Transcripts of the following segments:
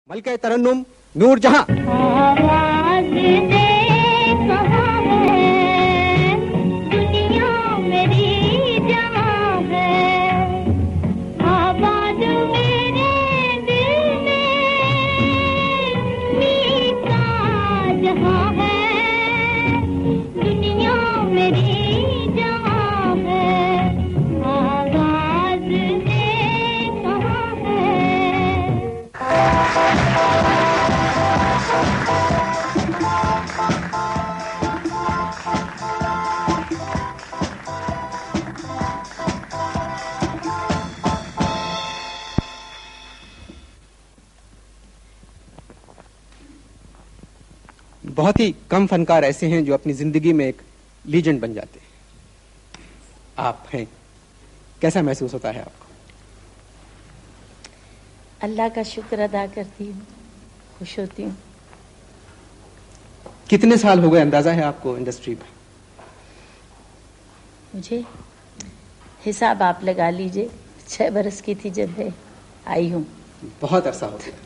मलके तरन्नुम नूरजहां। आवाज दे कहाँ है, दुनिया मेरी जहाँ है, आवाज मेरे दिल में मीठा जहाँ है, दुनिया मेरी जहाँ है, आवाज दे कहाँ है। बहुत ही कम फनकार ऐसे हैं जो अपनी जिंदगी में एक लीजेंड बन जाते हैं। आप हैं, कैसा महसूस होता है आपको? अल्लाह का शुक्र अदा करती हूँ, खुश होती हूँ। कितने साल हो गए अंदाजा है आपको इंडस्ट्री में? मुझे हिसाब आप लगा लीजिए, 6 बरस की थी जब मैं आई हूँ। बहुत अरसा हो गया।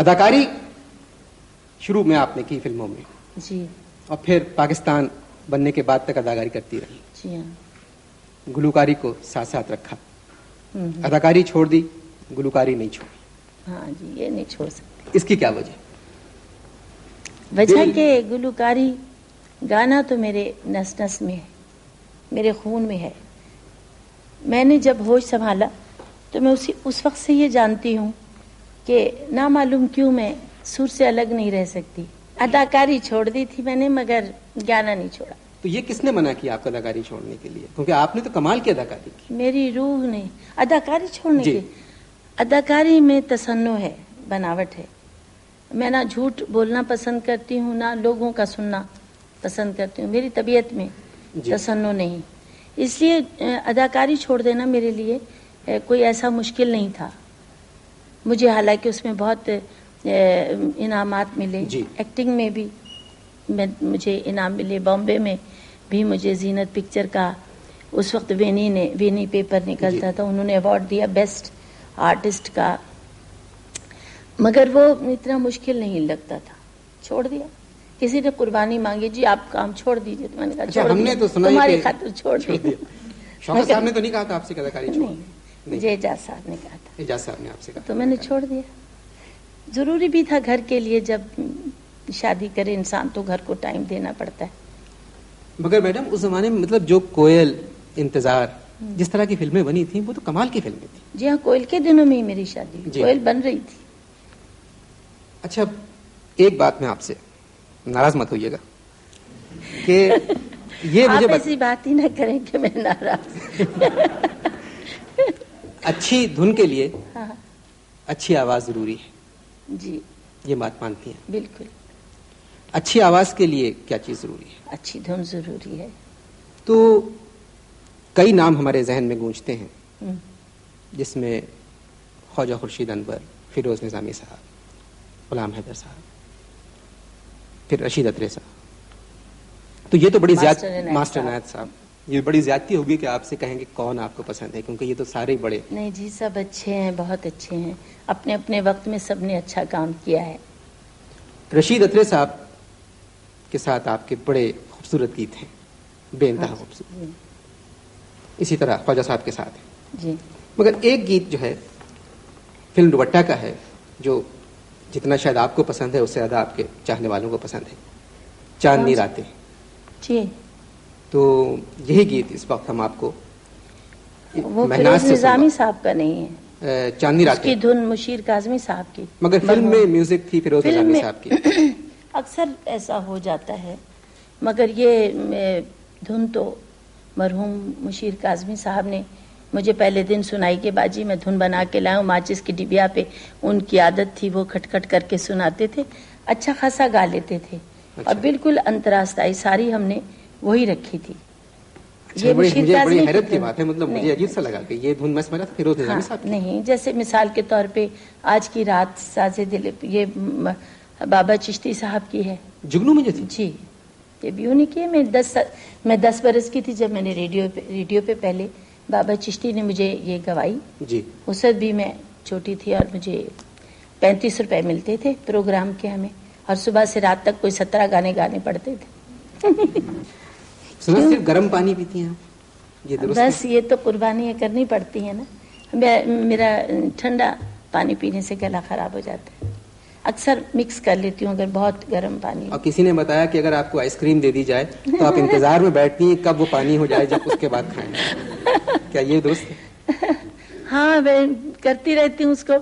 अदाकारी शुरू में आपने की फिल्मों में, जी और फिर पाकिस्तान बनने के बाद तक अदाकारी करती रही। जी हाँ। गुलूकारी को साथ साथ रखा। अदाकारी छोड़ दी, गुलूकारी नहीं छोड़ी। हाँ जी, ये नहीं छोड़ सकती। इसकी क्या वजह? वजह के गुलूकारी गाना तो मेरे नस नस में है, मेरे खून में है। मैंने जब होश संभाला तो मैं उस वक्त से ये जानती हूँ कि ना मालूम क्यों मैं सुर से अलग नहीं रह सकती। अदाकारी छोड़ दी थी मैंने, मगर गाना नहीं छोड़ा। तो ये किसने मना किया आपको अदाकारी छोड़ने के लिए? क्योंकि आपने तो कमाल की अदाकारी की। मेरी रूह ने अदाकारी छोड़ने जी। की। अदाकारी में तसन्नो है, बनावट है। मैं ना झूठ बोलना पसंद करती हूँ, ना लोगों का सुनना पसंद करती हूँ। मेरी तबीयत में जी। तसन्नो नहीं, इसलिए अदाकारी छोड़ देना मेरे लिए कोई ऐसा मुश्किल नहीं था। मुझे हालांकि उसमें बहुत इनामात मिले। जी। एक्टिंग में भी मुझे इनाम मिले। बॉम्बे में भी मुझे जीनत पिक्चर का, उस वक्त वेनी पेपर निकलता था, उन्होंने अवार्ड दिया बेस्ट आर्टिस्ट का। मगर वो इतना मुश्किल नहीं लगता था, छोड़ दिया। किसी ने कुर्बानी मांगी, जी आप काम छोड़ दीजिए, तो मैंने कहा अच्छा, छोड़ हमने दिया, तो सुना ही तुम्हारी कि- खातिर छोड़ दिया। शौकत साहब ने तो नहीं कहा था आपसे अदाकारी छोड़? नहीं, मुझे एजाज साहब ने कहा था, एजाज साहब ने आपसे कहा? तो मैंने छोड़ दिया। जरूरी भी था घर के लिए, जब शादी करे इंसान तो घर को टाइम देना पड़ता है। मगर मैडम उस जमाने में मतलब जो कोयल, इंतजार, जिस तरह की फिल्में बनी थी वो तो कमाल की फिल्में थी। जी हाँ, कोयल के दिनों में ही मेरी शादी, जी। कोयल बन रही थी। अच्छा, एक बात मैं आपसे, नाराज मत होइएगा कि ये आप मुझे ऐसी बात ही ना करें कि मैं नाराज। अच्छी धुन के लिए हाँ अच्छी आवाज जरूरी है, जी ये बात मानती हैं? बिल्कुल। अच्छी आवाज के लिए क्या चीज जरूरी है? अच्छी धुन जरूरी है। तो कई नाम हमारे जहन में गूंजते हैं, हम्म, जिसमें ख्वाजा खुर्शीद अनवर, फिरोज निजामी साहब, गुलाम हैदर साहब, फिर रशीद अत्रे साहब। तो ये तो बड़ी मास्टर इनायत साहब, ये बड़ी ज्यादती होगी कि आपसे कहेंगे कौन आपको पसंद है, क्योंकि ये तो सारे ही बड़े। नहीं जी, सब अच्छे हैं, बहुत अच्छे हैं। अपने अपने वक्त में सबने अच्छा काम किया है। रशीद अत्रे साहब के साथ आपके बड़े खूबसूरत गीत हैं, बेइंतहा खूबसूरत। इसी तरह ख्वाजा साहब के साथ है। जी मगर एक गीत जो है फिल्म दुपट्टा का है, जो जितना शायद आपको पसंद है उससे ज्यादा आपके चाहने वालों को पसंद है, चांदनी रातें। जी, तो यही गीत इस वक्त हम आपको वो महनाज फिरोज से निजामी साहब का नहीं है, चांदनी उसकी रातें, धुन मुशीर काजमी साहब की। मगर फिल्म में म्यूजिक थी फिरोज फिल्म निजामी में साहब की। अक्सर ऐसा हो जाता है, मगर ये धुन तो मरहूम मुशीर काजमी साहब ने मुझे पहले दिन सुनाई के बाजी मैं धुन बना के लाऊं। माचिस की डिबिया पे उनकी आदत थी, वो खटखट करके सुनाते थे, अच्छा खासा गा लेते थे। और बिल्कुल अंतरास्ताई सारी हमने वही रखी थी। अच्छा, ये मुझे मुशीर बड़ी काज़मी हैरत की धुन। बात है, मतलब मुझे नहीं, अजीब सा लगा कि ये धुन मैं समझा था फिरोज निजामी साहब की। नहीं, जैसे मिसाल के तौर पे आज की रात साजे दिल, ये बाबा चिश्ती साहब की है, जुगनू में जो थी। जी, ये भी उन्हीं की है। मैं 10 बरस की थी जब मैंने रेडियो पे पहले बाबा चिश्ती ने मुझे ये गवाई। जी। उस वक्त भी मैं छोटी थी और मुझे 35 रुपए मिलते थे प्रोग्राम के हमें, और सुबह से रात तक कोई 17 गाने गाने पड़ते थे। सुना सिर्फ गर्म पानी पीती हैं आप? ये दुरुस्त बस ये तो कुर्बानी करनी पड़ती है ना। मेरा ठंडा पानी पीने से गला खराब हो जाता है। अक्सर मिक्स कर लेती हूँ अगर बहुत गर्म पानी। और किसी ने बताया कि अगर आपको आइसक्रीम दे दी जाए तो आप इंतजार में बैठती हैं कब वो पानी हो जाए, जब उसके बाद खाएं। क्या ये दुरुस्त है? हाँ, मैं करती रहती हूँ उसको,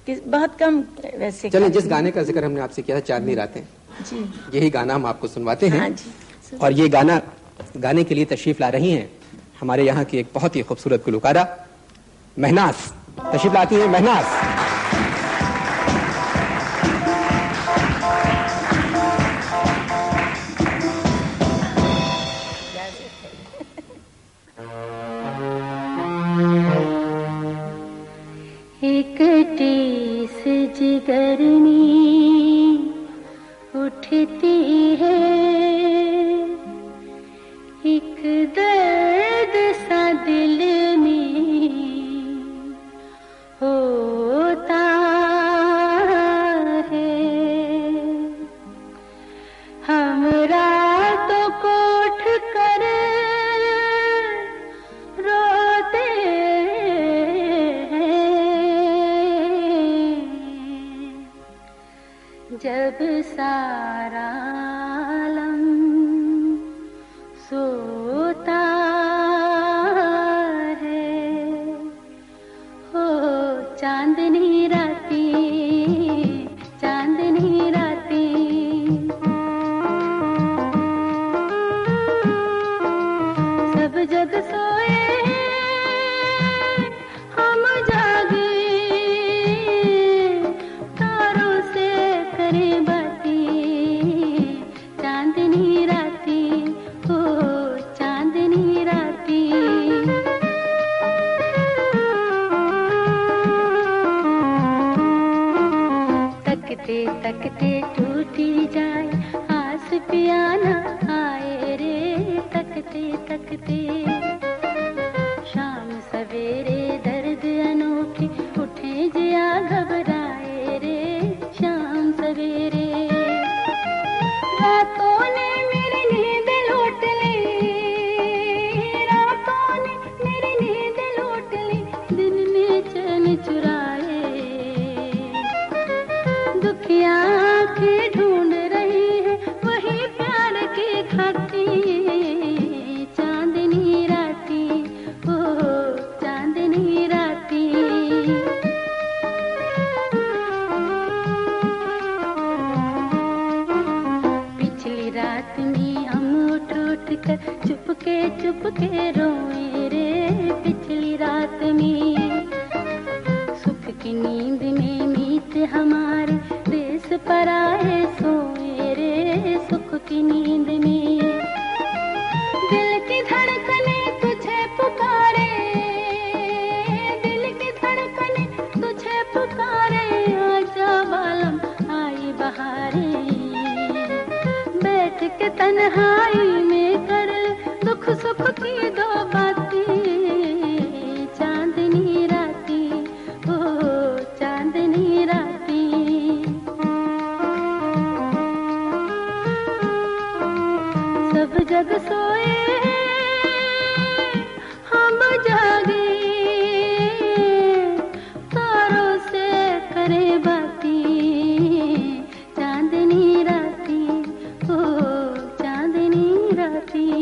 कि बहुत कम वैसे। चलिए, जिस गाने का जिक्र हमने आपसे किया था, चांदनी रातें जी, यही गाना हम आपको सुनवाते हैं। हाँ जी। और ये गाना गाने के लिए तशरीफ ला रही हैं हमारे यहाँ की एक बहुत ही खूबसूरत गुलकारा महनाज। तशरीफ लाती हैं महनाज। एक टीस जिगरनी उठती है, एक दर्द सा दिल में होता है। हम रातों को उठ कर रोते हैं, जब सारा आलम सोता है। हो चांदनी रातें, चांदनी रातें, सब जग सोए हम जागे, तारों से करें बातें। चांदनी रातें, हो चांदनी रातें, तकते तकते टूटी जाए आस पियाना आए रे। तकते तकते शाम सवेरे दर्द अनोखे उठे जिया घबराए रे। शाम सवेरे रातों ने मेरी नींद लूट ली, रातों ने मेरी नींद लूट ली, दिन में चैन चुराए। दुखिया आंखें ढूंढ रही है वही प्यार की खाती। चांदनी रातें, ओ चांदनी रातें, पिछली रात में हम उठ उठ कर चुपके रोए रे। पिछली रात में सुख की नींद में मीत हमारे देश पर आए सोए रे। सुख की नींद में दिल की धड़कने तुझे पुकारे, दिल की धड़कने तुझे पुकारे। आजा बालम आई बहारे, बैठ के तन्हाई में कर दुख सुख की दो बातें। चांदनी रातें, ओ चांदनी रातें, सब जग सोए हम जागे, तारों से करे बातें। चांदनी रातें, ओ चांदनी रातें।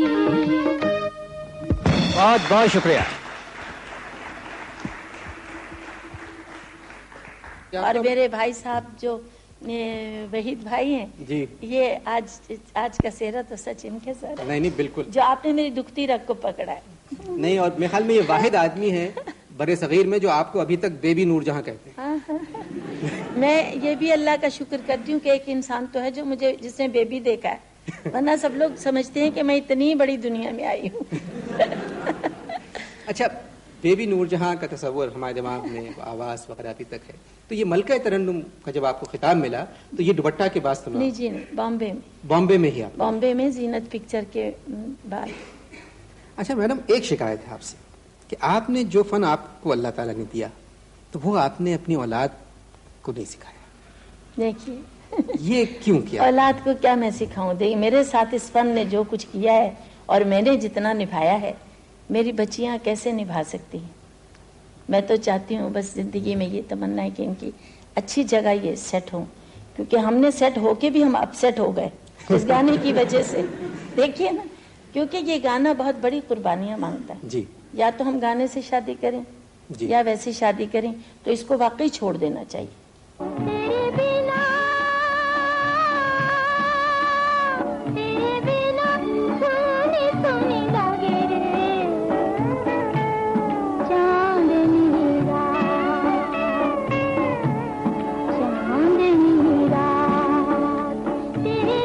बहुत बहुत शुक्रिया। और मेरे भाई साहब जो वहीद भाई हैं जी, ये आज का सेहरा तो सच इनके सर है। नहीं बिल्कुल, जो आपने मेरी दुखती रग को पकड़ा है। नहीं, और मेरे ख्याल में ये वाहिद आदमी है बरे सगीर में जो आपको अभी तक बेबी नूरजहां कहते हैं। हाँ। मैं ये भी अल्लाह का शुक्र करती हूँ कि एक इंसान तो है जो मुझे, जिसने बेबी देखा है, वरना सब लोग समझते हैं कि मैं इतनी बड़ी दुनिया में आई हूँ। अच्छा, बेबी नूरजहां का तस्वुर हमारे दिमाग में आवाज वगैरह अभी तक है, तो ये मलका तरन्नुम का जब आपको खिताब मिला तो ये दुपट्टा के बाद सुना? नहीं जी, नहीं, बॉम्बे में। बॉम्बे में ही आप? बॉम्बे में जीनत पिक्चर के बाद। अच्छा मैडम, एक शिकायत है आपसे कि आपने जो फन आपको अल्लाह ताला ने दिया तो वो आपने अपनी औलाद को नहीं सिखाया? देखिए ये क्यों किया? औलाद को क्या मैं सिखाऊं? देखिए मेरे साथ इस फन ने जो कुछ किया है और मैंने जितना निभाया है, मेरी बच्चियां कैसे निभा सकती हैं? मैं तो चाहती हूँ बस जिंदगी में ये तमन्ना है कि इनकी अच्छी जगह ये सेट हो, क्योंकि हमने सेट होके भी हम अपसेट हो गए इस गाने की वजह से। देखिए ना, क्योंकि ये गाना बहुत बड़ी कुर्बानियां मांगता है जी। या तो हम गाने से शादी करें जी। या वैसे शादी करें, तो इसको वाकई छोड़ देना चाहिए। तेरे बिना सुनी सुनी लगे रे चांदनी रात, चांदनी रात तेरे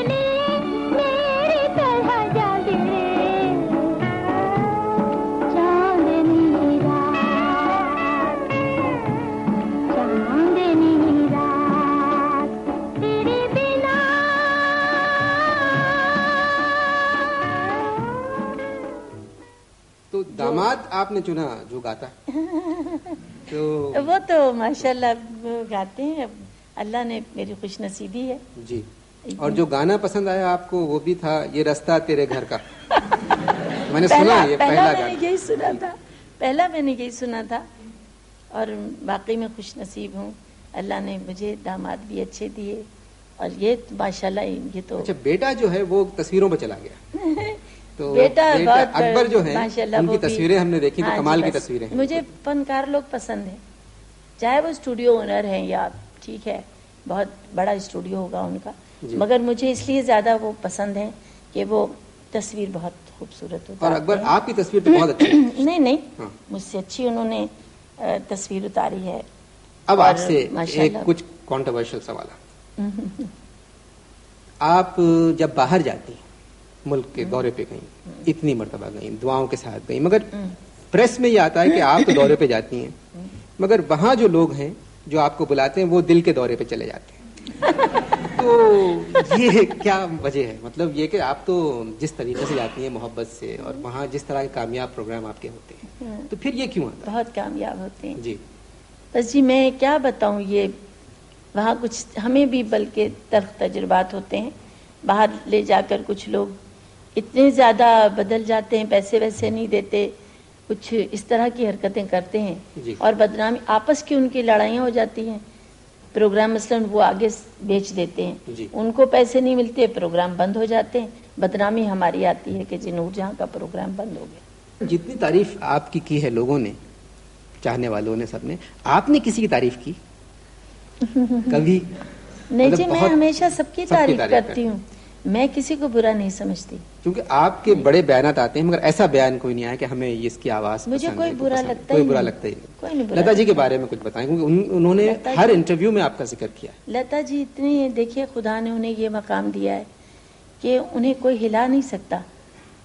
लिए मेरी तरह जागे रे चांदनी रात, चांदनी रात तेरे बिना। तो दामाद आपने चुना जो गाता है, तो वो तो माशाल्लाह वो गाते हैं, अब अल्लाह ने मेरी खुश नसीबी है। जी। और जो गाना पसंद आया आपको वो भी था ये रास्ता तेरे घर का। मैंने सुना ये पहला मैंने गाना। यही सुना था, पहला मैंने यही सुना था और वाकई में खुश नसीब हूँ। अल्लाह ने मुझे दामाद भी अच्छे दिए और ये माशाल्लाह ये तो अच्छा, बेटा जो है वो तस्वीरों पर चला गया। तो बेटा बहुत अकबर जो है माशाल्लाह उनकी वो भी- तस्वीरें हमने देखी तो हाँ जी, कमाल की बस तस्वीरें हैं। मुझे फनकार लोग पसंद है, चाहे वो स्टूडियो ओनर हैं या ठीक है बहुत बड़ा स्टूडियो होगा उनका, जी। मगर मुझे इसलिए ज्यादा वो पसंद है कि वो तस्वीर बहुत खूबसूरत होता और है। अकबर आपकी तस्वीर तो बहुत अच्छी है। नहीं नहीं, हाँ। मुझसे अच्छी उन्होंने तस्वीर उतारी है। अब और आपसे माशाल्लाह- एक कुछ कंट्रोवर्शियल सवाल। आप जब बाहर जाती हैं, मुल्क के दौरे पे गई, इतनी मर्तबा गई, दुआओं के साथ गई, मगर प्रेस में ये आता है कि आप तो दौरे पे जाती हैं, मगर वहां जो लोग हैं जो आपको बुलाते हैं वो दिल के दौरे पे चले जाते हैं। तो ये क्या वजह है? मतलब ये कि आप तो जिस तरीके से जाती हैं मोहब्बत से, और वहाँ जिस तरह के कामयाब प्रोग्राम आपके होते हैं, तो फिर ये क्यों आता बहुत कामयाब होते हैं। है? जी। बस जी मैं क्या बताऊं, ये वहाँ कुछ हमें भी बल्कि तल्ख तजुर्बात होते हैं। बाहर ले जाकर कुछ लोग इतने ज़्यादा बदल जाते हैं, पैसे वैसे नहीं देते, कुछ इस तरह की हरकतें करते जी। हैं और बदनामी, आपस की उनकी लड़ाइयाँ हो जाती हैं। प्रोग्राम मसलन वो आगे बेच देते हैं, जी। उनको पैसे नहीं मिलते, प्रोग्राम बंद हो जाते हैं, बदनामी हमारी आती है कि जी नूरजहां का प्रोग्राम बंद हो गया। जितनी तारीफ आपकी की है लोगों ने, चाहने वालों ने, सबने, आपने किसी की तारीफ की कभी? नहीं मतलब जी, मैं बहुत हमेशा सबकी सबकी तारीफ तारीफ करती हूँ, मैं किसी को बुरा नहीं समझती। क्योंकि आपके बड़े बयानात आते हैं, मगर ऐसा बयान कोई नहीं आया कि हमें इसकी आवाज मुझे पसंद कोई है, तो बुरा पसंद है। लगता कोई ही बुरा नहीं। लगता ही नहीं। कोई नहीं बुरा लता जी के लगता। बारे में कुछ बताएं, क्योंकि उन्होंने लता हर जी- इंटरव्यू में आपका जिक्र किया है। लता जी इतनी, देखिए खुदा ने उन्हें ये मकाम दिया है कि उन्हें कोई हिला नहीं सकता,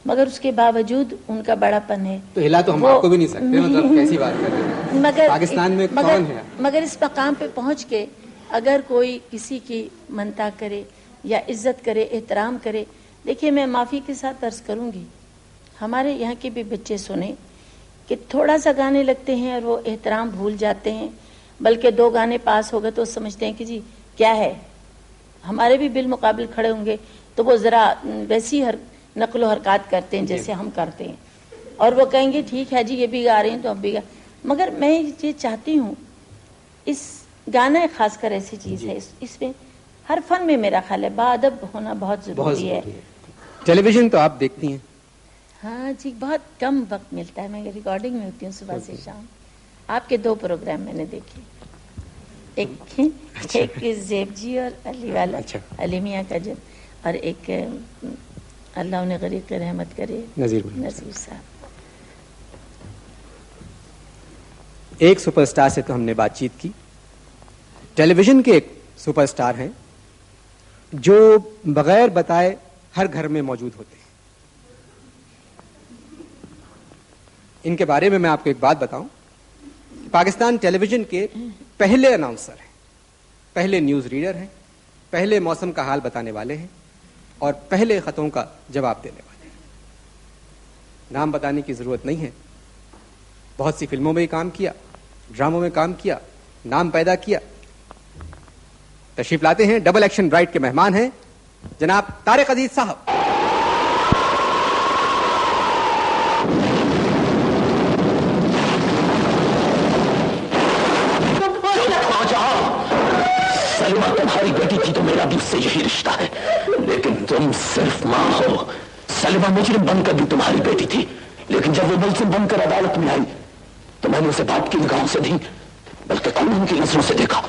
मगर उसके बावजूद उनका बड़ापन है। तो हिला तो हम वो- आपको भी नहीं सकते, मतलब कैसी बात कर रहे हैं? मगर पाकिस्तान में मगर, कौन है? मगर इस मकाम पे पहुंच के अगर कोई किसी की मनता करे या इज्जत करे, एहतराम करे, देखिए मैं माफ़ी के साथ अर्ज करूंगी, हमारे यहाँ के भी बच्चे सुने कि थोड़ा सा गाने लगते हैं और वो एहतराम भूल जाते हैं, बल्कि 2 गाने पास हो गए तो समझते हैं कि जी क्या है, हमारे भी बिल मुकाबिल खड़े होंगे तो वो ज़रा वैसी नकलो हरकत करते हैं जैसे हम करते हैं, और वो कहेंगे ठीक है जी ये भी गा रहे हैं तो अब भी गा। मगर मैं ये चाहती हूँ, इस गाना खासकर ऐसी चीज़ है, इसमें हर फन में मेरा ख्याल है बाअदब होना बहुत बहुत ज़रूरी है। जरूरी है। टेलीविजन तो आप देखती हैं? हाँ जी, बहुत कम वक्त मिलता है, मैं रिकॉर्डिंग में होती हूँ सुबह से शाम। आपके 2 प्रोग्राम मैंने देखे, एक ज़ेब जी और अली वाला, अच्छा। अली मियाँ का जब, और एक अल्लाह उन्हें गरीब के रहमत करे, नज़ीर साहब। एक सुपरस्टार से तो हमने बातचीत की, टेलीविजन के एक सुपरस्टार हैं जो बगैर बताए हर घर में मौजूद होते हैं। इनके बारे में मैं आपको एक बात बताऊं, पाकिस्तान टेलीविजन के पहले अनाउंसर हैं, पहले न्यूज रीडर हैं, पहले मौसम का हाल बताने वाले हैं और पहले खतों का जवाब देने वाले हैं। नाम बताने की जरूरत नहीं है, बहुत सी फिल्मों में भी काम किया, ड्रामों में काम किया, नाम पैदा किया। तशरीफ लाते हैं, डबल एक्शन ब्राइट के मेहमान हैं जनाब तारिक अजीज साहब। सलमा तुम्हारी बेटी थी तो मेरा भी उससे यही रिश्ता है, लेकिन तुम सिर्फ मां हो। सलमा मुजरिम बनकर भी तुम्हारी बेटी थी, लेकिन जब वो मुलजिम बनकर अदालत में आई तो मैंने उसे बाप की निगाहों से नहीं बल्कि कानून की नजरों से देखा।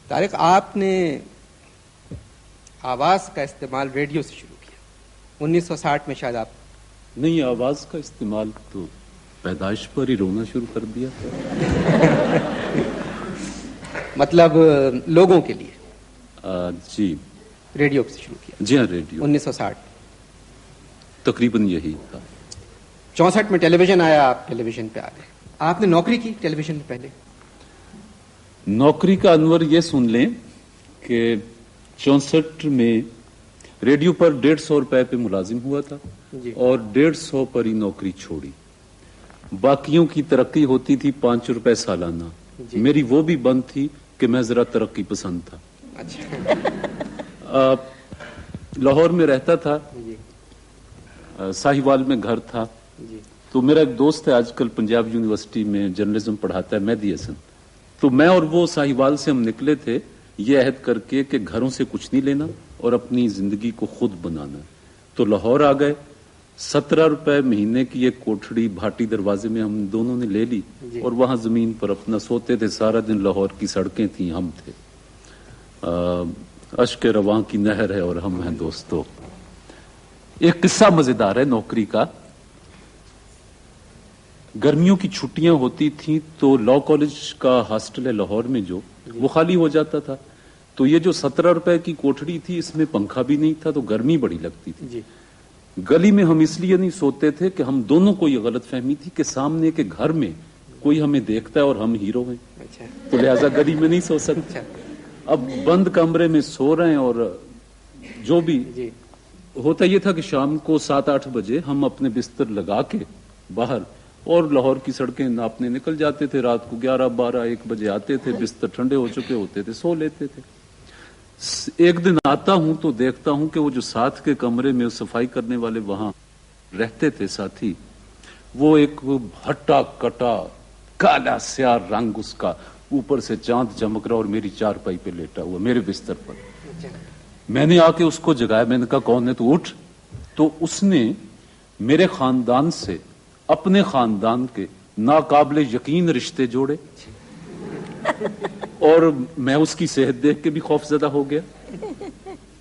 तारिक, आपने आवाज का इस्तेमाल रेडियो से शुरू किया 1960 में शायद। आप नहीं, आवाज का इस्तेमाल तो पैदाइश पर ही रोना शुरू कर दिया। मतलब लोगों के लिए? जी, रेडियो से शुरू किया। जी हाँ, रेडियो 1960 तकरीबन यही था। 64 में टेलीविजन आया, आप टेलीविजन पे आ गए। आपने नौकरी की टेलीविजन में पहले? नौकरी का अनवर ये सुन लें कि 64 में रेडियो पर 150 रुपए पे मुलाजिम हुआ था और 150 पर ही नौकरी छोड़ी। बाकियों की तरक्की होती थी 5 रुपए सालाना, मेरी वो भी बंद थी कि मैं जरा तरक्की पसंद था। अच्छा। लाहौर में रहता था, साहिवाल में घर था। तो मेरा एक दोस्त है, आजकल पंजाब यूनिवर्सिटी में जर्नलिज्म पढ़ाता है, मेहदी हसन। तो मैं और वो साहिवाल से हम निकले थे ये अहद करके कि घरों से कुछ नहीं लेना और अपनी जिंदगी को खुद बनाना। तो लाहौर आ गए। 17 रुपए महीने की एक कोठड़ी भाटी दरवाजे में हम दोनों ने ले ली और वहां जमीन पर अपना सोते थे। सारा दिन लाहौर की सड़कें थी, हम थे। अश्क रवां की नहर है और हम हैं दोस्तों। एक किस्सा मजेदार है नौकरी का। गर्मियों की छुट्टियां होती थी तो लॉ कॉलेज का हॉस्टल है लाहौर में जो, वो खाली हो जाता था। तो ये जो 17 रुपए की कोठड़ी थी, इसमें पंखा भी नहीं था तो गर्मी बड़ी लगती थी। गली में हम इसलिए नहीं सोते थे कि हम दोनों को ये गलत फहमी थी कि सामने के घर में कोई हमें देखता है और हम हीरो हैं। अच्छा। तो लिहाजा गली में नहीं सो सकते। अच्छा। अब बंद कमरे में सो रहे हैं और जो भी होता ये था कि शाम को 7-8 बजे हम अपने बिस्तर लगा के बाहर और लाहौर की सड़कें नापने निकल जाते थे। रात को 11-12-1 बजे आते थे, बिस्तर ठंडे हो चुके होते थे, सो लेते थे। एक दिन आता हूं तो देखता हूं कि वो जो साथ के कमरे में सफाई करने वाले वहां रहते थे साथी, वो एक हट्टा कटा काला स्याह रंग उसका, ऊपर से चांद चमक रहा और मेरी चारपाई पे लेटा हुआ मेरे बिस्तर पर। मैंने आके उसको जगाया, मैंने कहा कौन है, तू उठ। तो उसने मेरे खानदान से अपने खानदान के नाकाबिले यकीन रिश्ते जोड़े और मैं उसकी सेहत देख के भी खौफजदा हो गया।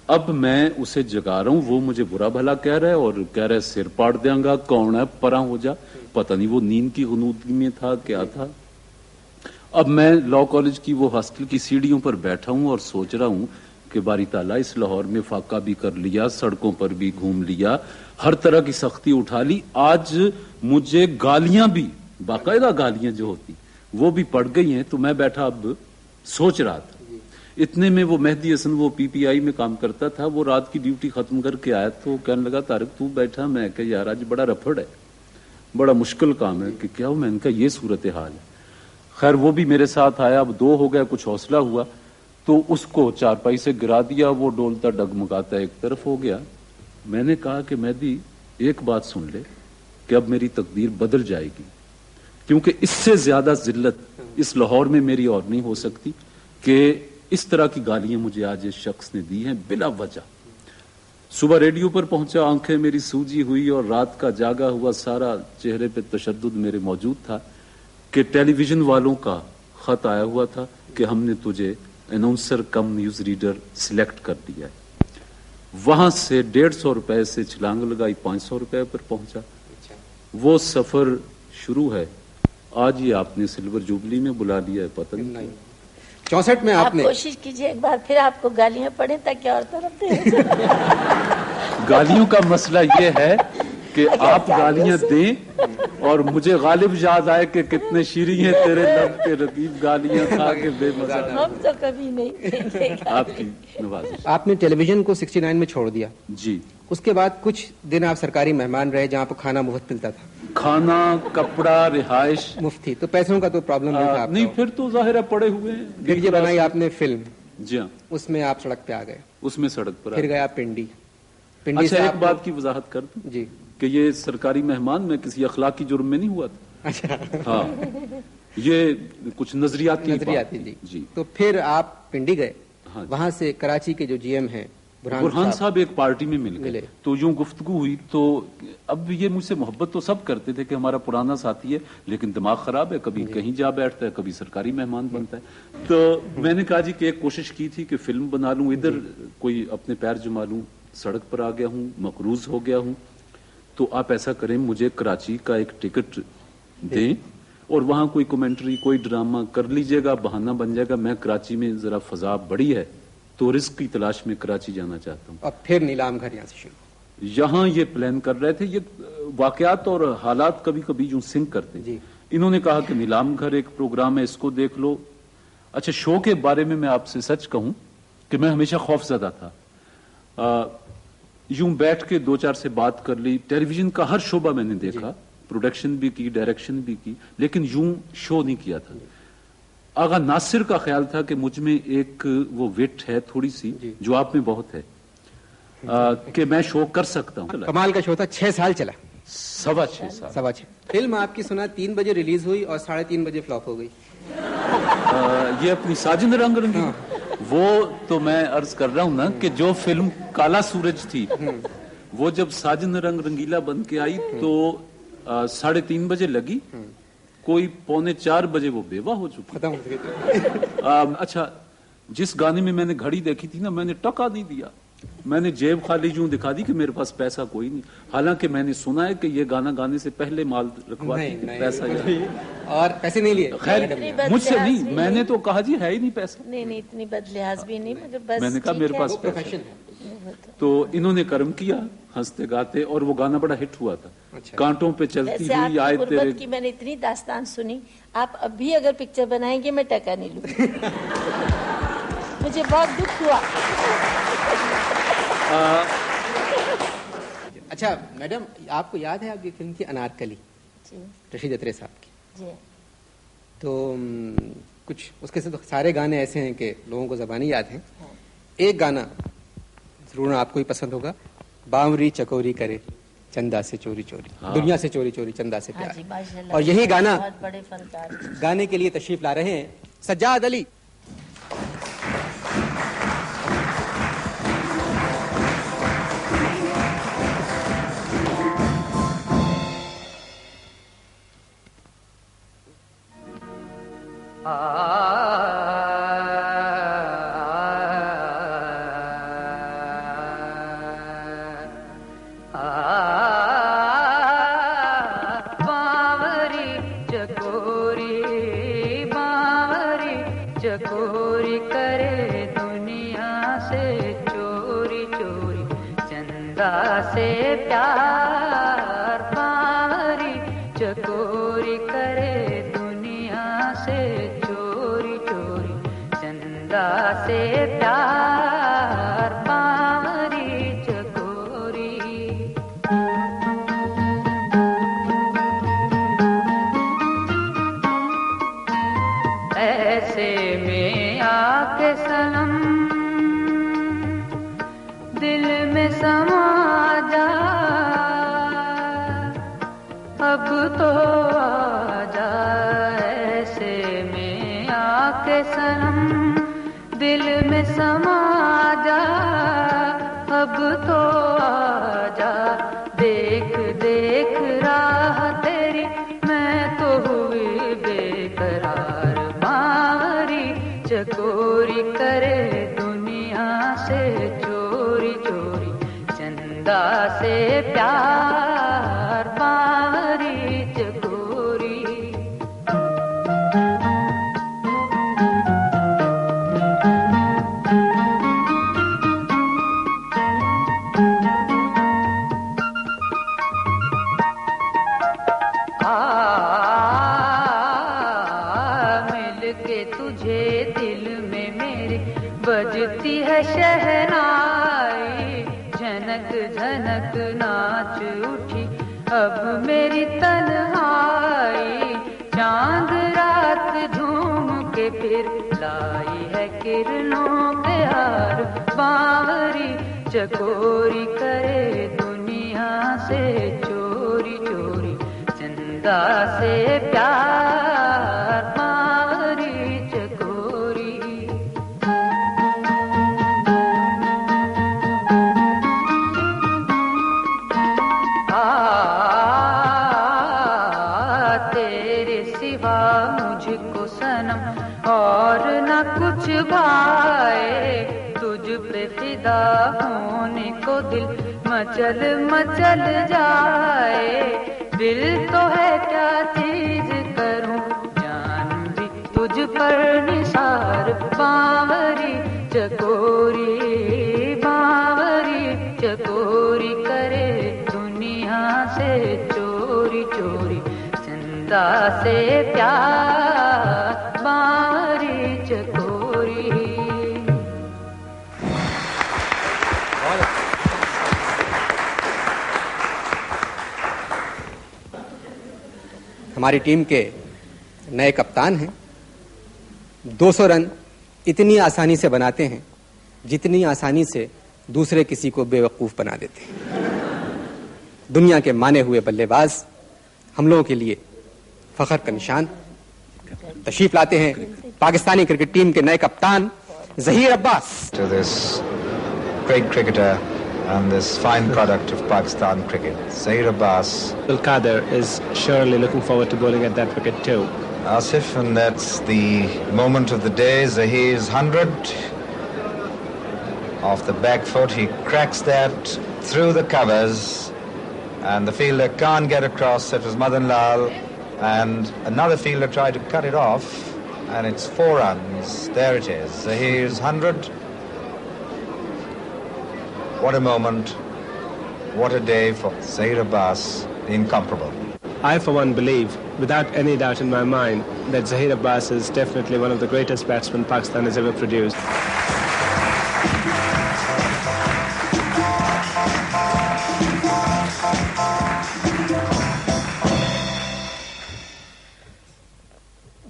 अब मैं उसे जगा रहा हूं, वो मुझे बुरा भला कह रहा है और कह रहा है सिर पाड़ देंगा, कौन है, परा हो जा। पता नहीं वो नींद की गुनूदगी में था, क्या था। अब मैं लॉ कॉलेज की वो हॉस्टल की सीढ़ियों पर बैठा हूं और सोच रहा हूं कि बारी ताला इस लाहौर में फाका भी कर लिया, सड़कों पर भी घूम लिया, हर तरह की सख्ती उठा ली। आज मुझे गालियां भी, बाकायदा गालियां जो होती वो भी पड़ गई हैं। तो मैं बैठा अब सोच रहा था। इतने में वो मेहदी हसन, वो पीपीआई में काम करता था, वो रात की ड्यूटी खत्म करके आया तो कहने लगा तारिक तू बैठा। मैं कहा यार आज बड़ा रफड़ है, बड़ा मुश्किल काम है। कि क्या हो? मैंने कहा ये सूरत हाल है। खैर वो भी मेरे साथ आया। अब 2 हो गया, कुछ हौसला हुआ तो उसको चारपाई से गिरा दिया। वो डोलता डगमगाता एक तरफ हो गया। मैंने कहा कि मेहदी एक बात सुन ले कि अब मेरी तकदीर बदल जाएगी, क्योंकि इससे ज्यादा जिल्लत इस लाहौर में मेरी और नहीं हो सकती कि इस तरह की गालियां मुझे आज इस शख्स ने दी हैं बिला वजह। सुबह रेडियो पर पहुंचा, आंखें मेरी सूजी हुई और रात का जागा हुआ सारा चेहरे पे तशद्दुद मेरे मौजूद था कि टेलीविजन वालों का खत आया हुआ था कि हमने तुझे अनाउंसर कम न्यूज रीडर सिलेक्ट कर दिया है। वहां से 150 रुपए से छलांग लगाई, 500 रुपए पर पहुंचा। वो सफर शुरू है। आज ये आपने सिल्वर जुबली में बुला लिया है, पता नहीं। 64 में आपने, आप कोशिश कीजिए एक बार फिर आपको गालियां पड़े ताकि और तरफ से। गालियों का मसला ये है कि आप गालियां दें और मुझे गालिब याद आए कि कितने शीरी हैं तेरे लब के रकीब गालियां खा के बेमजा। हम तो कभी नहीं देंगे। आपकी नवाजिश। आपने टेलीविजन को 69 में छोड़ दिया। जी। उसके बाद कुछ दिन आप सरकारी मेहमान रहे जहाँ पर खाना मुफ्त मिलता था। खाना, कपड़ा, रिहाइश मुफ्ती, तो पैसों का तो प्रॉब्लम नहीं था आपको। नहीं, फिर तो जाहिर है पड़े हुए हैं। फिर ये बनाई आपने फिल्म। जी हाँ, उसमें आप सड़क पे आ गए। उसमें सड़क पर फिर गया पिंडी। पिंडी अच्छा, से एक बात की वजाहत कर दूं जी कि ये सरकारी मेहमान में किसी अखलाकी जुर्म में नहीं हुआ था। अच्छा हाँ, ये कुछ नजरियाती नजरियाती बात। जी। जी। तो फिर आप पिंडी गए। हाँ जी। वहां से कराची के जो जीएम हैं बुरहान साहब एक पार्टी में मिल मिले। गए, तो यूं गुफ्तगू हुई। तो अब ये मुझसे मोहब्बत तो सब करते थे कि हमारा पुराना साथी है, लेकिन दिमाग खराब है, कभी कहीं जा बैठता है, कभी सरकारी मेहमान बनता है। तो मैंने कहा जी कि एक कोशिश की थी कि फिल्म बना लूं, इधर कोई अपने पैर जमा लूं, सड़क पर आ गया हूं, मकरूज हो गया हूं, तो आप ऐसा करें, मुझे कराची का एक टिकट दें और वहां कोई कमेंट्री, कोई ड्रामा कर लीजिएगा, बहाना बन जाएगा। मैं कराची में जरा फजा बड़ी है तो रिस्क की तलाश में कराची जाना चाहता हूँ। और फिर नीलाम घर यहाँ से शुरू। यहाँ ये प्लान कर रहे थे। ये वाकयात और हालात कभी कभी यूं सिंक करते हैं। इन्होंने कहा कि नीलाम घर एक प्रोग्राम है, इसको देख लो। अच्छा, शो के बारे में मैं आपसे सच कहूं कि मैं हमेशा खौफजदा था। यूं बैठ के दो चार से बात कर ली, टेलीविजन का हर शोबा मैंने देखा, प्रोडक्शन भी की, डायरेक्शन भी की, लेकिन यूं शो नहीं किया था। आगा नासिर का ख्याल था कि मुझ में एक वो विट है थोड़ी सी जो आप में बहुत है, कि मैं शो कर सकता हूँ। कमाल का शो था, 6 साल चला। 6.25 साल। 6.25। फिल्म आपकी सुना 3 बजे रिलीज हुई और 3:30 बजे फ्लॉप हो गई। ये अपनी साजिद रंग रंगीला, वो तो मैं अर्ज कर रहा हूँ ना कि जो फिल्म काला सूरज थी, वो जब साजिद रंग रंगीला बन के आई तो 3:30 बजे लगी, कोई 3:45 बजे वो बेवा हो चुकी, खत्म हो गई। अच्छा, जिस गाने में मैंने घड़ी देखी थी ना, मैंने टका नहीं दिया, मैंने जेब खाली यूं दिखा दी कि मेरे पास पैसा कोई नहीं। हालांकि मैंने सुना है कि ये गाना गाने से पहले माल रखवा पैसा और पैसे नहीं लिए। खैर मुझसे नहीं, मैंने तो कहा जी है ही नहीं पैसा। नहीं, इतनी बदलिहाज भी नहीं, मगर बस मैंने कहा मेरे पास पैसा है। तो इन्होंने कर्म किया हंसते गाते, और वो गाना बड़ा हिट हुआ था। अच्छा। कांटों पे चलती हुई आए तेरे की मैंने इतनी दास्तान सुनी, आप अभी अगर पिक्चर बनाएंगे मैं टका नहीं लूंगी। मुझे बहुत दुख हुआ। अच्छा मैडम, आपको याद है आपकी फिल्म थी अनारकली, रशीद अत्रे साहब की जी। तो कुछ उसके तो सारे गाने ऐसे हैं कि लोगों को ज़बानी याद हैं। हाँ। एक गाना जरूर आपको ही पसंद होगा, बावरी चकोरी करे चंदा से चोरी चोरी। हाँ। दुनिया से चोरी चोरी चंदा से प्यार। हाँ, और यही गाना बहुत बड़े फनकार गाने के लिए तशरीफ ला रहे हैं सज्जाद अली। चकोरी करे दुनिया से चोरी चोरी चंदा से प्यार, बावरी चकोरी करे दुनिया से चोरी चोरी चंदा से प्यार, बावरी चकोरी। ऐसे में आके सनम दिल में समा जा, अब तो आ जा। ऐसे में आके सनम दिल में समा जा, अब तो आ जा। देख देख राह तेरी मैं तो हुई बेकरार, बावरी चकोरी करे दुनिया से चोरी चोरी चंदा से प्यार, बावरी चकोरी। के तुझे दिल में मेरे बजती है शहनाई, झनक झनक नाच उठी अब मेरी तन्हाई, चांद रात झूम के फिर लाई है किरणों के हार, बावरी चकोरी करे दुनिया से चोरी चोरी, चंदा से प्यार बावरी चकोरी। तेरे सिवा मुझको सनम और न कुछ भाए, तुझ पे फिदा होने को दिल मचल मचल जाए, दिल तो है क्या चीज करूं जान भी तुझ पर निसार, बावरी चकोरी करे दुनिया से चोरी चोरी, चंदा से प्यार बावरी चकोरी। हमारी टीम के नए कप्तान हैं। 200 रन इतनी आसानी से बनाते हैं जितनी आसानी से दूसरे किसी को बेवकूफ बना देते हैं। दुनिया के माने हुए बल्लेबाज, हम लोगों के लिए फख्र का निशान। तशरीफ लाते हैं पाकिस्तानी क्रिकेट टीम के नए कप्तान Zaheer Abbas. To this great cricketer and this fine product of Pakistan cricket, Zahir Abbas. Al-Qadir is surely looking forward to bowling at that wicket too. Asif, and that's the moment of the day. Zahir's 100 off the back foot. He cracks that through the covers, and the fielder can't get across. It was Madan Lal, and another fielder tried to cut it off, and it's 4 runs. There it is. Zahir's 100. What a moment. What a day for Zahir Abbas, the incomparable. I for one believe, without any doubt in my mind, that Zahir Abbas is definitely one of the greatest batsmen Pakistan has ever produced.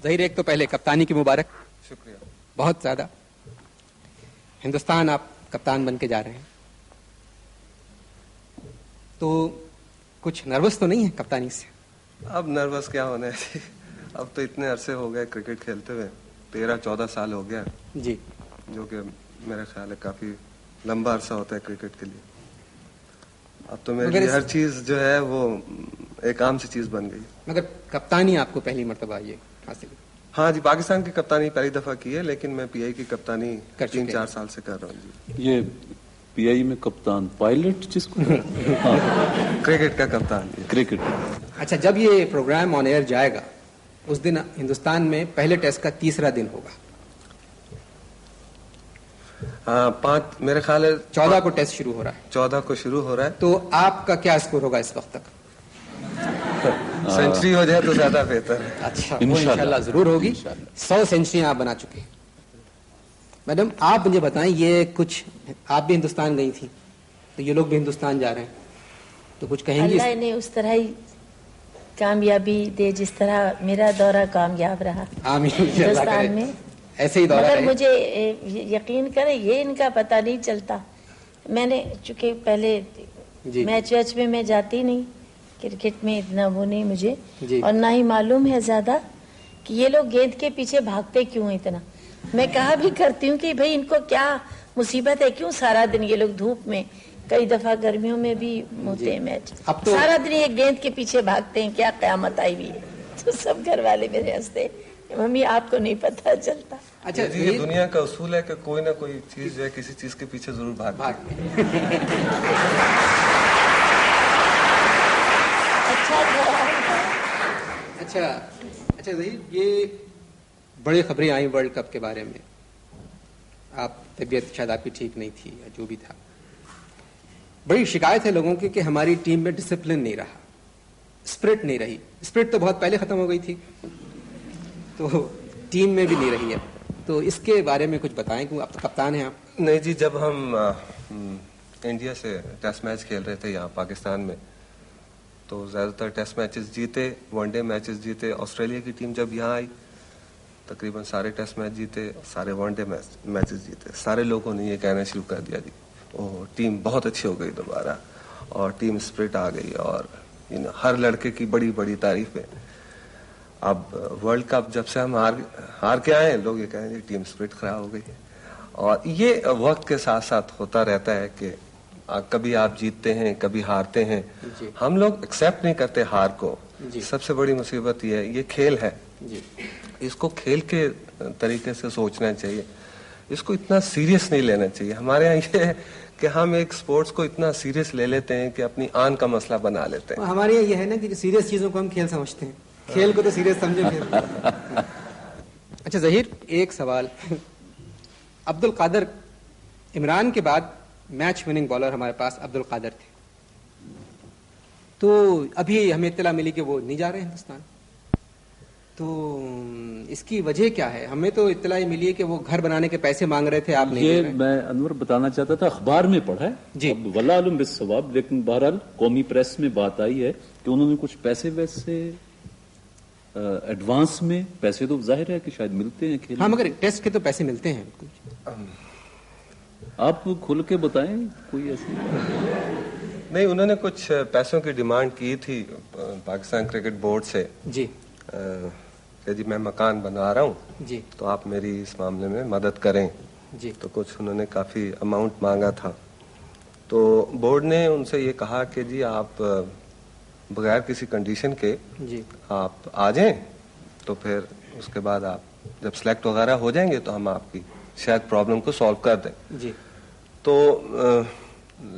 Zaheer, एक तो पहले कप्तानी की मुबारक। शुक्रिया। बहुत ज्यादा। हिंदुस्तान आप कप्तान बन के जा रहे हैं, तो कुछ नर्वस तो नहीं है कप्तानी से? अब नर्वस क्या होना है अब तो इतने अरसे हो गए क्रिकेट खेलते हुए, 13-14 साल हो गया जी, जो कि मेरा ख्याल है काफी लंबा अरसा होता है क्रिकेट के लिए। अब तो मेरे लिए हर चीज जो है वो एक आम सी चीज बन गई। मगर कप्तानी आपको पहली मर्तबा ये हासिल? हाँ जी, पाकिस्तान की कप्तानी पहली दफा की है, लेकिन मैं पीआई की कप्तानी 3-4 साल से कर रहा हूँ जी। ये पीआई में कप्तान पायलट जिसको क्रिकेट का कप्तान क्रिकेट। अच्छा, जब ये प्रोग्राम ऑन एयर जाएगा उस दिन हिंदुस्तान में पहले टेस्ट का 3रा दिन होगा। हाँ, मेरे ख्याल है 14 को टेस्ट शुरू हो रहा है। 14 को शुरू हो रहा है। तो आपका क्या स्कोर होगा इस वक्त तक? सेंचुरी हो जाए तो ज्यादा बेहतर है। अच्छा, वो इंशाल्लाह जरूर होगी। 100 सेंचुरी आप बना चुके हैं। मैडम, आप मुझे बताएं, ये कुछ आप भी हिंदुस्तान गई थी, तो ये लोग भी हिंदुस्तान जा रहे हैं, तो कुछ कहेंगे? अल्लाह ने उस तरह ही कामयाबी दे जिस तरह मेरा दौरा कामयाब रहा। आमीन। हिंदुस्तान में ऐसे ही दौरा मगर रहे। मुझे यकीन करें, ये इनका पता नहीं चलता। मैंने चूंकि पहले मैच वैच में मैं जाती नहीं, क्रिकेट में इतना वो नहीं मुझे, और ना ही मालूम है ज्यादा कि ये लोग गेंद के पीछे भागते क्यों इतना। मैं कहा भी करती हूँ कि भाई इनको क्या मुसीबत है, क्यों सारा दिन ये लोग धूप में, कई दफा गर्मियों में भी होते हैं मैच, अब तो सारा दिन ये गेंद के पीछे भागते हैं, क्या कयामत आई हुई है। तो सब घर वाले मेरे हंसते, मम्मी आपको नहीं पता चलता। अच्छा जी, ये दुनिया का उसूल है कि कोई ना कोई चीज जो है किसी चीज के पीछे जरूर भागती अच्छा ज़हीर, ये बड़ी खबरें आई वर्ल्ड कप के बारे में। आप तबीयत शायद आपकी ठीक नहीं थी या जो भी था, बड़ी शिकायत है लोगों की कि हमारी टीम में डिसिप्लिन नहीं रहा, स्पिरिट नहीं रही। स्पिरिट तो बहुत पहले खत्म हो गई थी, तो टीम में भी नहीं रही है, तो इसके बारे में कुछ बताएं कि आप तो कप्तान हैं आप। नहीं जी, जब हम इंडिया से टेस्ट मैच खेल रहे थे यहाँ पाकिस्तान में, तो ज़्यादातर टेस्ट मैचेस जीते, वनडे मैचेस जीते। ऑस्ट्रेलिया की टीम जब यहाँ आई तकरीबन सारे टेस्ट मैच जीते, सारे वनडे मैचेस जीते। सारे लोगों ने ये कहना शुरू कर दिया जी ओह टीम बहुत अच्छी हो गई दोबारा, और टीम स्पिरिट आ गई, और हर लड़के की बड़ी बड़ी तारीफें। अब वर्ल्ड कप जब से हम हार के आए, लोग ये कह रहे हैं टीम स्पिरिट खराब हो गई है। और ये वक्त के साथ साथ होता रहता है कि कभी आप जीतते हैं, कभी हारते हैं। हम लोग एक्सेप्ट नहीं करते हार को। सबसे बड़ी मुसीबत ये है, ये खेल है जी। इसको खेल के तरीके से सोचना चाहिए, इसको इतना सीरियस नहीं लेना चाहिए। हमारे यहाँ ये है कि हम एक स्पोर्ट्स को इतना सीरियस ले लेते हैं कि अपनी आन का मसला बना लेते हैं। हमारे यहाँ ये है ना कि सीरियस चीजों को हम खेल समझते हैं, खेल को तो सीरियस समझे फिर। अच्छा जहीर, एक सवाल, अब्दुल कादर, इमरान के बाद मैच विनिंग बॉलर हमारे पास अब्दुल कादर थे, तो अभी हमें इत्तला मिली कि वो नहीं जा रहे हिंदुस्तान, तो इसकी वजह क्या है? हमें तो इत्तला ही मिली है कि वो घर बनाने के पैसे मांग रहे थे, आप नहीं ये दे रहे। मैं अनवर बताना चाहता था, अखबार में पढ़ा है जी, वल्लाह आलम बिस्सवाब, लेकिन बहरहाल कौमी प्रेस में बात आई है कि उन्होंने कुछ पैसे वैसे एडवांस में पैसे तो जाहिर है कि शायद मिलते हैं खेल। हाँ, मगर टेस्ट के तो पैसे मिलते हैं। आप खुल के बताएं कोई ऐसी। नहीं, उन्होंने कुछ पैसों की डिमांड की थी पाकिस्तान क्रिकेट बोर्ड से जी, कि जी मैं मकान बना रहा हूँ जी, तो आप मेरी इस मामले में मदद करें जी। तो कुछ उन्होंने काफी अमाउंट मांगा था, तो बोर्ड ने उनसे ये कहा कि जी आप बगैर किसी कंडीशन के जी आप आ जाएं, तो फिर उसके बाद आप जब सिलेक्ट वगैरह हो जाएंगे तो हम आपकी शायद प्रॉब्लम को सॉल्व कर दें जी। तो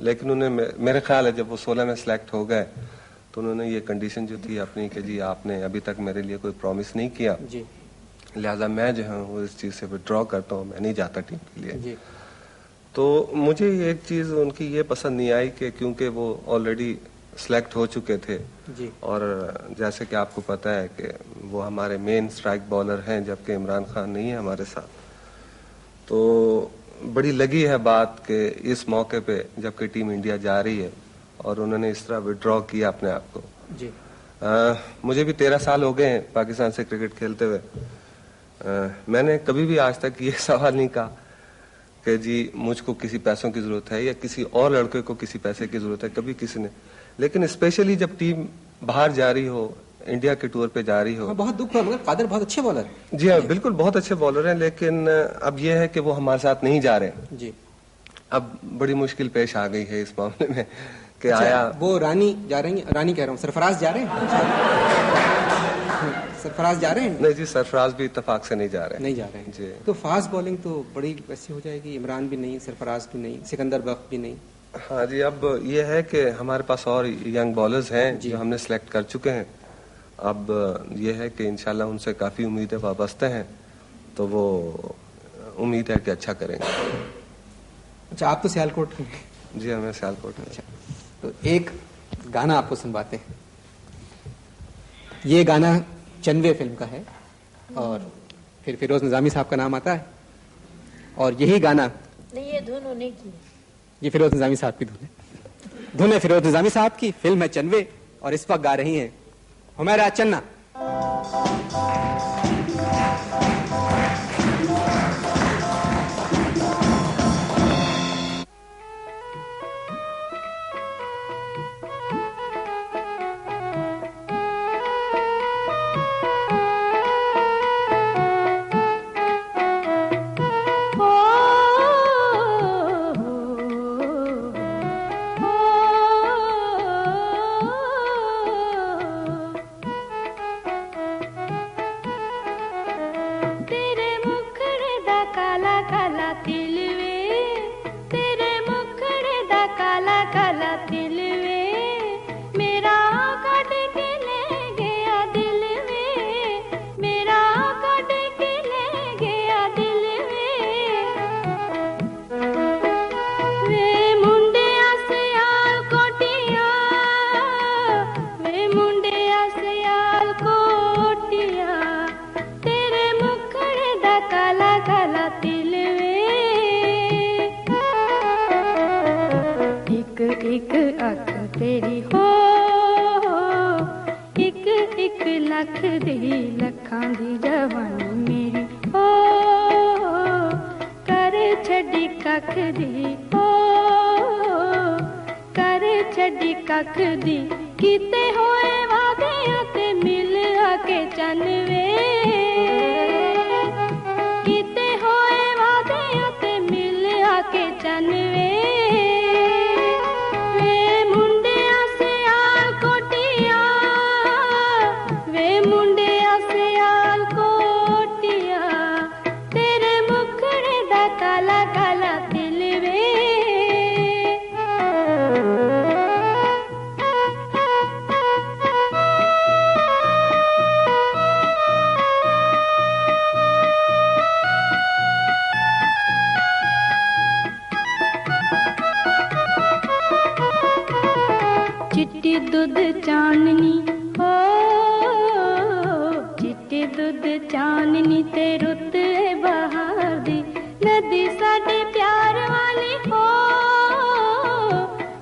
लेकिन उन्हें, मेरे ख्याल है जब वो 16 में सिलेक्ट हो गए तो उन्होंने ये कंडीशन जो थी अपनी कि जी आपने अभी तक मेरे लिए कोई प्रॉमिस नहीं किया जी, लिहाजा मैं जो है वो इस चीज से विड्रॉ करता हूँ, मैं नहीं जाता टीम के लिए जी। तो मुझे एक चीज उनकी ये पसंद नहीं आई कि क्योंकि वो ऑलरेडी सिलेक्ट हो चुके थे जी, और जैसे कि आपको पता है कि वो हमारे मेन स्ट्राइक बॉलर हैं, जबकि इमरान खान नहीं है हमारे साथ, तो बड़ी लगी है बात कि इस मौके पे जबकि टीम इंडिया जा रही है और उन्होंने इस तरह विड्रॉ किया अपने आप को जी। मुझे भी 13 साल हो गए हैं पाकिस्तान से क्रिकेट खेलते हुए। मैंने कभी भी आज तक ये सवाल नहीं कहा कि जी मुझको किसी पैसों की जरूरत है या किसी और लड़के को किसी पैसे की जरूरत है, कभी किसी ने। लेकिन स्पेशली जब टीम बाहर जा रही हो, इंडिया के टूर पे जा रही हो, बहुत दुख हुआ, मगर कादर बहुत अच्छे बॉलर हैं। जी हाँ, बिल्कुल बहुत अच्छे बॉलर हैं, लेकिन अब यह है कि वो हमारे साथ नहीं जा रहे जी। अब बड़ी मुश्किल पेश आ गई है इस मामले में कि अच्छा, आया वो रानी जा रही है, रानी कह रहा हूँ, सरफराज जा रहे हैं। सरफराज जा रहे हैं? नहीं जी, सरफराज भी इत्तेफाक से नहीं जा रहे हैं। नहीं जा रहे हैं जी। तो फास्ट बॉलिंग तो बड़ी वैसी हो जाएगी, इमरान भी नहीं, सरफराज भी नहीं, सिकंदर बख्त भी नहीं। हाँ जी, अब ये है कि हमारे पास और यंग बॉलर्स हैं जो हमने सेलेक्ट कर चुके हैं। अब ये है कि इंशाल्लाह उनसे काफी उम्मीदें वाबस्ते हैं, तो वो उम्मीद है कि अच्छा करेंगे। अच्छा, आप तो सियालकोट में? जी हाँ, मैं सियालकोट में। अच्छा, तो एक गाना आपको सुनवाते हैं। ये गाना चन्वे फिल्म का है और फिर फिरोज निजामी साहब का नाम आता है, और यही गाना नहीं, ये धुन उन्हीं की है, ये फिरोज निजामी साहब की धुन है। धुन है फिरोज निजामी साहब की, फिल्म है चन्वे, और इस वक्त गा रही हैं हुमैरा चन्ना। तेरे मुख कख दी हो कर छड़ी कख दी कीते होए वादियां ते मिल आके चनवे कीते होए वादियां ते मिल आके चनवे वे मुंडिया सियाल कोटिया वे मुंडिया सियाल कोटिया तेरे मुखड़े दा काला काला तिल वे चिट्टी दूध चांदनी हो चिट्टी दूध चांदनी ते रुत है बहार दी नदी साडे प्यार वाली हो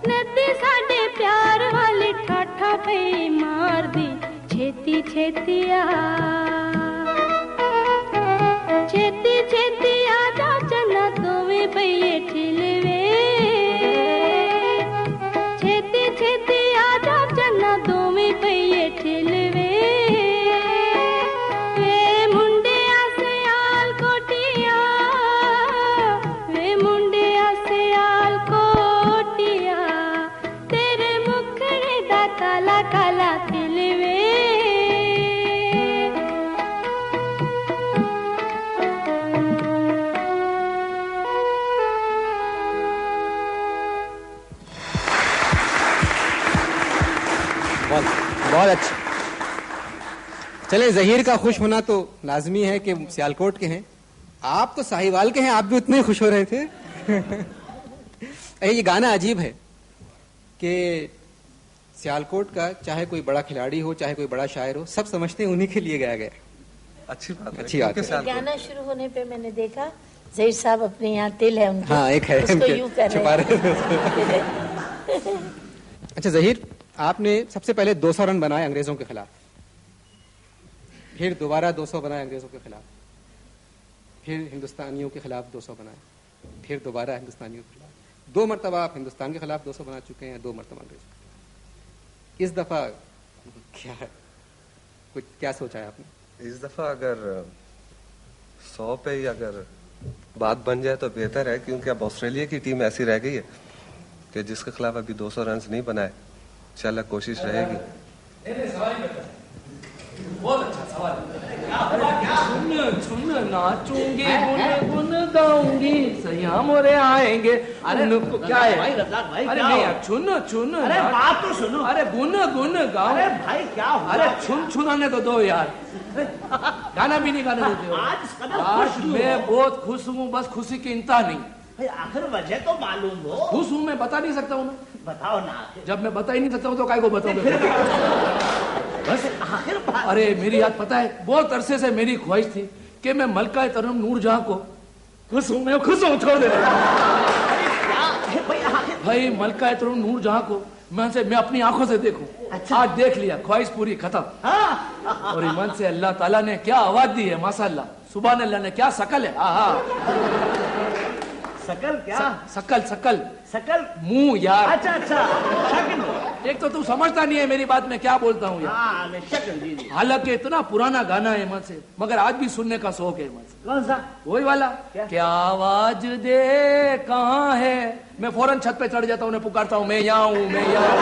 नदी साडे प्यार वाली ठाठा पे मार दी छेती छेती आ छेती छेती आ जा चना दोवे भैये ठिलवे छेती छेती आजा चन्ना दोवें भैये ठिलवे वे मुंडिया सियाल कोटिया वे मुंडिया सियाल कोटिया तेरे मुखड़े दा काला काला तिलवे बहुत अच्छा। चले, जहीर का खुश होना तो लाजमी है कि सियालकोट के हैं, आप तो साहिवाल के हैं, आप भी उतने खुश हो रहे थे। ये गाना अजीब है कि सियालकोट का चाहे कोई बड़ा खिलाड़ी हो चाहे कोई बड़ा शायर हो, सब समझते हैं उन्हीं के लिए गाया गया। अच्छी बात है, अच्छी बात है। गाना शुरू होने पे मैंने देखा जहीर साहब अपने यहाँ तिल है उनके, हाँ एक है, उसको यूं कर छुपा रहे हैं। अच्छा जहीर, आपने सबसे पहले 200 रन बनाए अंग्रेजों के खिलाफ, फिर दोबारा 200 बनाए अंग्रेजों के खिलाफ, फिर हिंदुस्तानियों के खिलाफ 200 बनाए, फिर दोबारा हिंदुस्तानियों के खिलाफ। 2 मरतबा आप हिंदुस्तान के खिलाफ 200 बना चुके हैं, 2 मरतबा अंग्रेजों। इस दफा क्या है, कुछ क्या सोचा है आपने? इस दफा अगर 100 पे ही अगर बात बन जाए तो बेहतर है, क्योंकि अब ऑस्ट्रेलिया की टीम ऐसी रह गई है कि जिसके खिलाफ अभी 200 रन नहीं बनाए। इंशाल्लाह कोशिश रहेगी। बहुत अच्छा सवाल। छुन नाचूंगी, गुन गाऊंगी, सैया मोरे आएंगे। अरे क्या है भाई, रज़ाक भाई? अरे नहीं यार, छुन अरे बात तो सुनो। अरे गुन गाओ। अरे भाई क्या हुआ? अरे छुनाने तो दो यार, गाना भी नहीं गाने देते हो। आज मैं बहुत खुश हूँ, बस खुशी की इंतहा नहीं। आखिर वजह तो मालूम हो। खुश हूँ मैं, बता नहीं सकता हूँ मैं। बताओ ना। जब मैं बता ही नहीं सकता हूँ तो काय को बताऊंगा? बस आखिर अरे मेरी याद पता है, बहुत अरसे से मेरी ख्वाहिश थी कि मैं मलका तरन्नुम नूरजहां को खुश हूँ, मैं खुश हूँ, छोड़ दे भाई। मलका तरन्नुम नूरजहां को मैं अपनी आंखों से देखूं। अच्छा। आज देख लिया, ख्वाहिश पूरी खत्म। हाँ। और ईमान से अल्लाह ताला ने क्या आवाज दी है, माशाअल्लाह, सुभान अल्लाह ने, क्या शकल है। शकल क्या? शकल मुंह यार। अच्छा शक्ल। एक तो तू समझता नहीं है मेरी बात, मैं क्या बोलता हूँ यार। शक्ल। हालांकि इतना पुराना गाना है मन से, मगर आज भी सुनने का शौक है मन से। कौन सा? वही वाला, क्या आवाज दे कहाँ है। मैं फौरन छत पे चढ़ जाता हूँ, उन्हें पुकारता हूँ, मैं यहाँ हूँ, मैं यहाँ हूँ।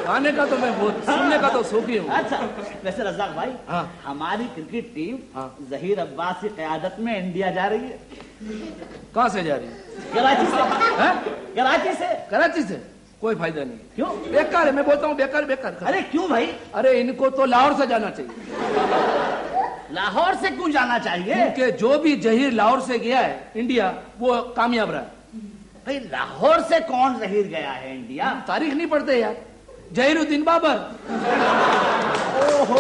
गाने का तो मैं बहुत, सुनने का तो शौकी हूँ। अच्छा वैसे रज़ाक भाई, हमारी क्रिकेट टीम जहीर अब्बास की क़यादत में इंडिया जा रही है। कहाँ से जा रही है? कराची से। कराची से कोई फायदा नहीं। क्यों? बेकार है, मैं बोलता हूँ बेकार। अरे क्यों भाई? अरे इनको तो लाहौर से जाना चाहिए। लाहौर से क्यों जाना चाहिए? क्योंकि जो भी जहीर लाहौर से गया है इंडिया, वो कामयाब रहा। भाई लाहौर से कौन जहीर गया है इंडिया? तारीख नहीं पढ़ते यार। जहीरुद्दीन बाबर। ओहो।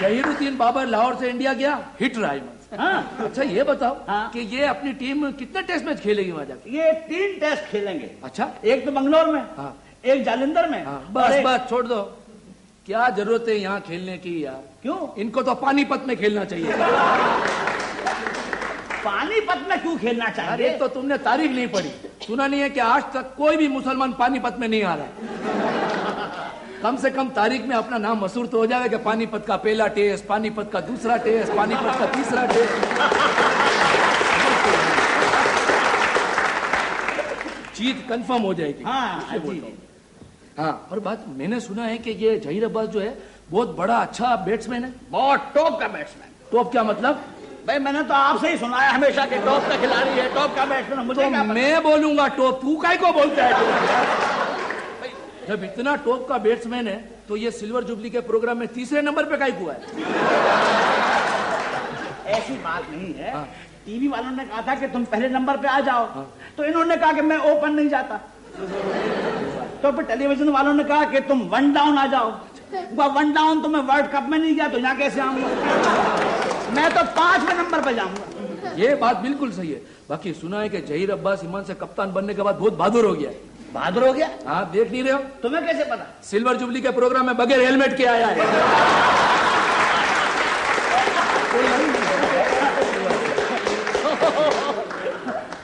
जहीरुद्दीन बाबर लाहौर से इंडिया गया, हिट रहा है। हाँ। अच्छा ये बताओ कि ये अपनी टीम कितने टेस्ट मैच खेलेगी वहां जाके? ये 3 टेस्ट खेलेंगे। अच्छा, एक तो बंगलोर में, एक जालंधर में। बस छोड़ दो। क्या जरूरत है यहाँ खेलने की यार? क्यों? इनको तो पानीपत में खेलना चाहिए। पानीपत में क्यों खेलना चाहिए? अरे तो तुमने तारीख नहीं पढ़ी, सुना नहीं है कि आज तक कोई भी मुसलमान पानीपत में नहीं आ रहा। कम से कम तारीख में अपना नाम मशहूर तो हो जाएगा कि पानीपत का पहला टेस्ट, पानीपत का दूसरा टेस्ट, पानीपत का तीसरा टेस्ट। जीत कंफर्म हो जाएगी। हाँ, हाँ, और बात मैंने सुना है कि ये जहीर अब्बास जो है बहुत बड़ा अच्छा बैट्समैन है। बहुत टॉप का बैट्समैन। टॉप क्या मतलब? भाई मैंने तो आपसे ही सुना है हमेशा कि टॉप का खिलाड़ी है, टॉप का बैट्समैन। मुझे तो क्या पता? मैं बोलूंगा टॉप, तू काय को बोलता है? जब इतना टॉप का बैट्समैन है तो ये सिल्वर जुबली के प्रोग्राम में तीसरे नंबर पे काय हुआ है? ऐसी बात नहीं है। हाँ। टीवी वालों ने कहा था कि तुम पहले नंबर पे आ जाओ। हाँ। तो इन्होंने कहा कि मैं ओपन नहीं जाता। तो फिर टेलीविजन वालों ने कहा कि तुम 1 डाउन आ जाओ। 1 डाउन तो मैं वर्ल्ड कप में नहीं गया, तो यहाँ कैसे आऊंगा? मैं तो 5वें नंबर पे जाऊंगा। ये बात बिल्कुल सही है। बाकी सुना है कि जहीर अब्बास ईमान से कप्तान बनने के बाद बहुत बहादुर हो गया है। बहादुर हो गया? हाँ, देख नहीं रहे हो? तुम्हें कैसे पता? सिल्वर जुबली के प्रोग्राम में बगैर हेलमेट के आया है।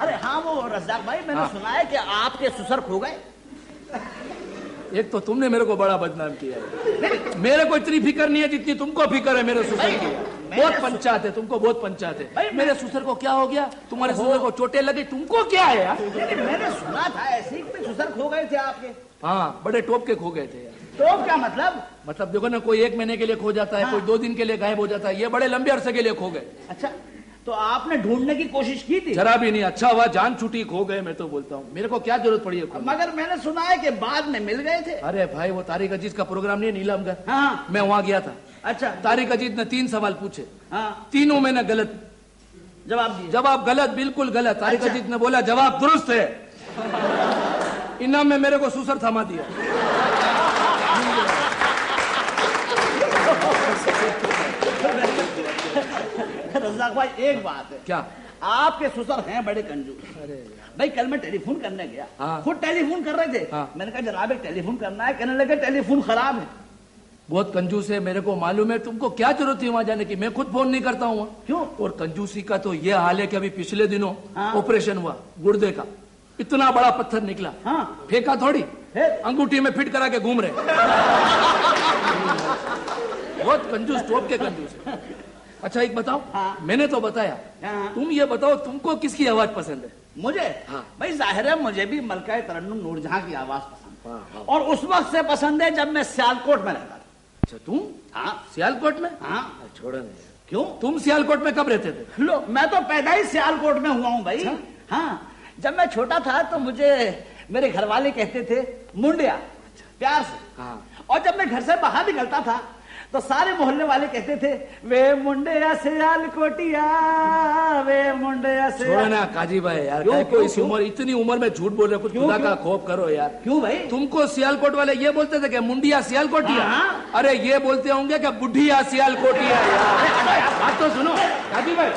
अरे हाँ, वो रज़ाक भाई, मैंने सुना है कि आपके ससुर खो गए। एक तो तुमने मेरे को बड़ा बदनाम किया है। मेरे को इतनी फिक्र नहीं है जितनी तुमको फिक्र है मेरे ससुर की। बहुत पंचायत है तुमको, बहुत पंचायत है। मेरे ससुर को क्या हो गया? तुम्हारे ससुर को चोटें लगी, तुमको क्या है यार? मैंने सुना था ऐसे ही कि ससुर खो गए थे आपके। हाँ, बड़े टॉप के खो गए थे यार। टॉप क्या मतलब? मतलब देखो ना, कोई 1 महीने के लिए खो जाता है। हाँ। कोई 2 दिन के लिए गायब हो जाता है। ये बड़े लंबे अरसे के लिए खो गए। अच्छा, तो आपने ढूंढने की कोशिश की थी? जरा भी नहीं। अच्छा हुआ जान छूटी, खो गए। मैं तो बोलता हूँ, मेरे को क्या जरूरत पड़ी है? मगर मैंने सुना है कि बाद में मिल गए थे। अरे भाई, वो तारिक अजीज का प्रोग्राम नहीं है नीलमगढ़? हाँ, मैं वहां गया था। अच्छा। तारिक अजीज ने 3 सवाल पूछे। हाँ, तीनों मैंने गलत जवाब दिए। जवाब गलत, बिल्कुल गलत। तारिक अजीज ने बोला जवाब दुरुस्त है। इनाम में मेरे को सुसर थमा दिया। रज़ाक भाई, एक बात है। क्या? आपके ससुर हैं बड़े कंजूस। अरे भाई, कल मैं टेलीफोन करने गया। हाँ। खुद टेलीफोन कर रहे थे। हाँ। मैंने कहा जनाब एक टेलीफोन करना है। कहने लगे टेलीफोन खराब है। बहुत कंजूस है, मेरे को मालूम है। तुमको क्या जरूरत थी वहां जाने की? मैं खुद फोन नहीं करता हूँ। क्यों? और कंजूसी का तो ये हाल है कि अभी पिछले दिनों ऑपरेशन हुआ गुर्दे का। इतना बड़ा पत्थर निकला। हाँ। फेंका थोड़ी, अंगूठी में फिट करा के घूम रहे। बहुत कंजूस, टॉप के कंजूस। अच्छा एक बताओ। हाँ। मैंने तो बताया। हाँ। तुम ये बताओ, तुमको किसकी आवाज पसंद है? मुझे? हाँ। भाई जाहिर है मुझे भी मलका तरन्नुम नूरजहां की आवाज पसंद है। और उस वक्त से पसंद है जब मैं सियालकोट में रहता था। अच्छा, तुम? हाँ। सियालकोट में? हाँ। छोड़ो नहीं। क्यों? तुम सियालकोट में कब रहते थे? लो, मैं तो पैदा ही सियालकोट में हुआ हूँ भाई। हाँ, जब मैं छोटा था तो मुझे मेरे घर वाले कहते थे मुंडिया, प्यार से। हाँ। और जब मैं घर से बाहर निकलता था तो सारे मोहल्ले वाले कहते थे वे मुंडिया सियालकोटिया, वे मुंडिया से। छोड़ो ना काजी भाई यार, क्यों इस उम्र, इतनी उम्र में झूठ बोल रहे हो? कुछ खुदा का खौफ करो यार। क्यों भाई? तुमको सियालकोट वाले ये बोलते थे कि मुंडिया सियालकोटिया? अरे ये बोलते होंगे कि बुढ़िया सियालकोटिया। यार बात तो सुनो काजी भाई।